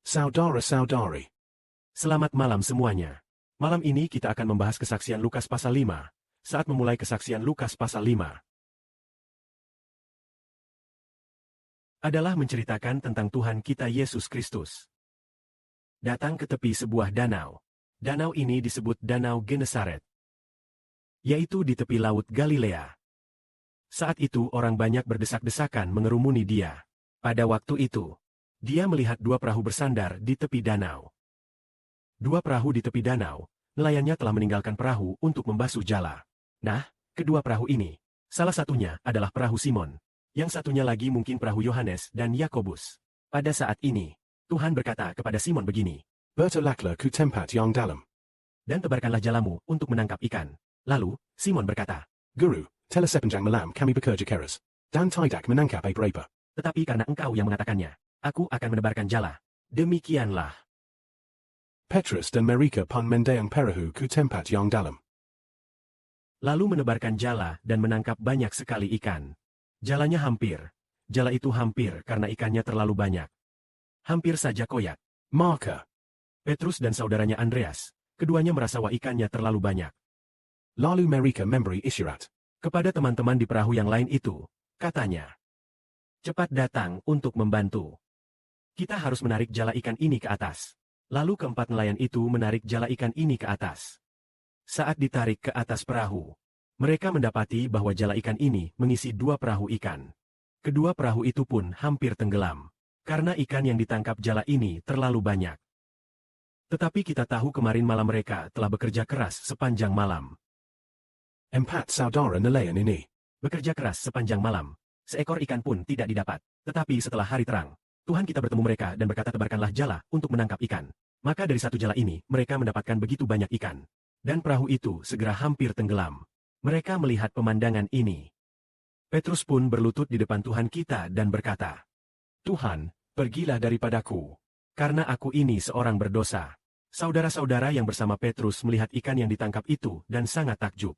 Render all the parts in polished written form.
Saudara-saudari. Selamat malam semuanya. Malam ini kita akan membahas kesaksian Lukas pasal 5. Saat memulai kesaksian Lukas pasal 5 adalah menceritakan tentang Tuhan kita Yesus Kristus. Datang ke tepi sebuah danau. Danau ini disebut Danau Genesaret, yaitu di tepi laut Galilea. Saat itu orang banyak berdesak-desakan mengerumuni dia. Pada waktu itu, dia melihat dua perahu bersandar di tepi danau. Dua perahu di tepi danau, nelayannya telah meninggalkan perahu untuk membasuh jala. Nah, kedua perahu ini, salah satunya adalah perahu Simon. Yang satunya lagi mungkin perahu Yohanes dan Yakobus. Pada saat ini, Tuhan berkata kepada Simon begini, Bertolaklah ke tempat yang dalam. dan tebarkanlah jalamu untuk menangkap ikan. Lalu, Simon berkata, Guru, telah sepanjang malam kami bekerja keras. Dan tidak menangkap apa-apa. tetapi karena engkau yang mengatakannya, aku akan menebarkan jala. Demikianlah. Petrus dan mereka pun mendayung perahu ke tempat yang dalam. Lalu menebarkan jala dan menangkap banyak sekali ikan. Jalanya hampir. Jala itu hampir karena ikannya terlalu banyak. Hampir saja koyak. Maka, Petrus dan saudaranya Andreas, keduanya merasa wah ikannya terlalu banyak. lalu mereka memberi isyarat. Kepada teman-teman di perahu yang lain itu, katanya, cepat datang untuk membantu. Kita harus menarik jala ikan ini ke atas. Lalu keempat nelayan itu menarik jala ikan ini ke atas. Saat ditarik ke atas perahu, mereka mendapati bahwa jala ikan ini mengisi dua perahu ikan. Kedua perahu itu pun hampir tenggelam, karena ikan yang ditangkap jala ini terlalu banyak. Tetapi kita tahu kemarin malam mereka telah bekerja keras sepanjang malam. Empat saudara nelayan ini. Bekerja keras sepanjang malam. Seekor ikan pun tidak didapat. Tetapi setelah hari terang, Tuhan kita bertemu mereka dan berkata tebarkanlah jala untuk menangkap ikan. Maka dari satu jala ini, mereka mendapatkan begitu banyak ikan. Dan perahu itu segera hampir tenggelam. Mereka melihat pemandangan ini. Petrus pun berlutut di depan Tuhan kita dan berkata, Tuhan, pergilah daripadaku, karena aku ini seorang berdosa. Saudara-saudara yang bersama Petrus melihat ikan yang ditangkap itu dan sangat takjub.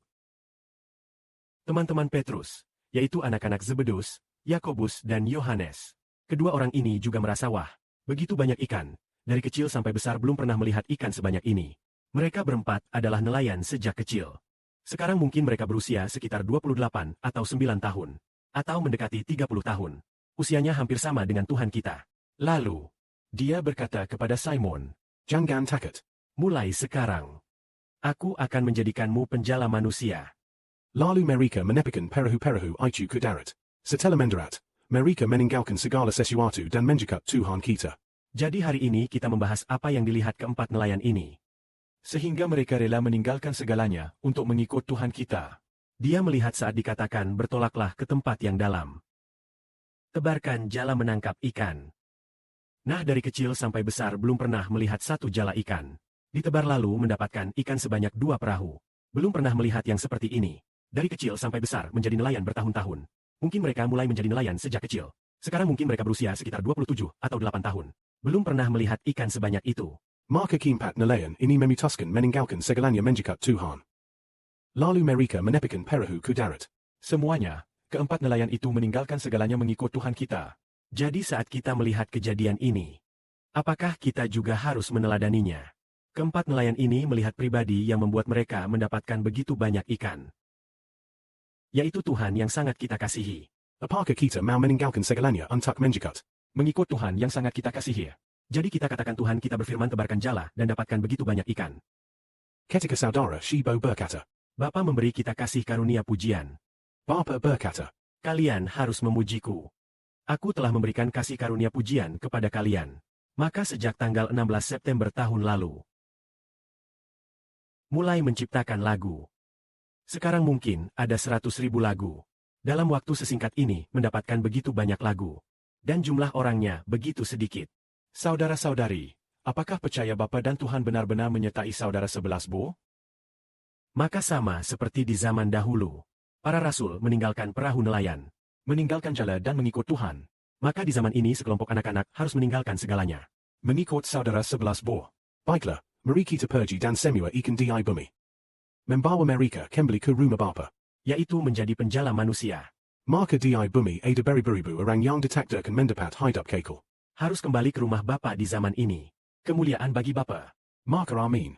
Teman-teman Petrus, yaitu anak-anak Zebedus, Yakobus dan Yohanes. Kedua orang ini juga merasa wah, begitu banyak ikan, dari kecil sampai besar belum pernah melihat ikan sebanyak ini. Mereka berempat adalah nelayan sejak kecil. Sekarang mungkin mereka berusia sekitar 28 atau 9 tahun. Atau mendekati 30 tahun. Usianya hampir sama dengan Tuhan kita. Lalu, dia berkata kepada Simon, Jangan takut. mulai sekarang, aku akan menjadikanmu penjala manusia. Lalu mereka menepikan perahu-perahu itu ke darat. Setelah mendarat, mereka meninggalkan segala sesuatu dan mendekat Tuhan kita. Jadi hari ini kita membahas apa yang dilihat keempat nelayan ini. Sehingga mereka rela meninggalkan segalanya untuk mengikut Tuhan kita. Dia melihat saat dikatakan bertolaklah ke tempat yang dalam. Tebarkan jala menangkap ikan. Nah dari kecil sampai besar belum pernah melihat satu jala ikan. Ditebar lalu mendapatkan ikan sebanyak 2 perahu. Belum pernah melihat yang seperti ini. Dari kecil sampai besar menjadi nelayan bertahun-tahun. Mungkin mereka mulai menjadi nelayan sejak kecil. Sekarang mungkin mereka berusia sekitar 27 atau 8 tahun. Belum pernah melihat ikan sebanyak itu. Maka keempat nelayan ini memutuskan meninggalkan segalanya mendekat Tuhan. Lalu mereka menepikan perahu ke darat. Semuanya, keempat nelayan itu meninggalkan segalanya mengikut Tuhan kita. Jadi saat kita melihat kejadian ini, apakah kita juga harus meneladaninya? Keempat nelayan ini melihat pribadi yang membuat mereka mendapatkan begitu banyak ikan. Yaitu Tuhan yang sangat kita kasihi. Apakah kita mau meninggalkan segalanya untuk mendekat? Mengikut Tuhan yang sangat kita kasihi. Jadi kita katakan Tuhan kita berfirman tebarkan jala dan dapatkan begitu banyak ikan. Ketika saudara Shibo berkata, Bapa memberi kita kasih karunia pujian. Bapa berkata, Kalian harus memujiku. Aku telah memberikan kasih karunia pujian kepada kalian. Maka sejak tanggal 16 September tahun lalu, mulai menciptakan lagu. Sekarang mungkin ada 100.000 lagu. Dalam waktu sesingkat ini mendapatkan begitu banyak lagu. Dan jumlah orangnya begitu sedikit. Saudara-saudari, apakah percaya Bapa dan Tuhan benar-benar menyertai saudara 11 Maka sama seperti di zaman dahulu. Para rasul meninggalkan perahu nelayan. Meninggalkan jala dan mengikut Tuhan. Maka di zaman ini sekelompok anak-anak harus meninggalkan segalanya. mengikut saudara 11. Baiklah, mari kita pergi dan semua ikan di bumi. Membawa mereka kembali ke rumah Bapa. Yaitu menjadi penjala manusia. Maka di bumi ada beribu-ribu orang yang ditakdirkan mendapat hidup kekal. Harus kembali ke rumah Bapa di zaman ini. Kemuliaan bagi Bapa. Marker Amin.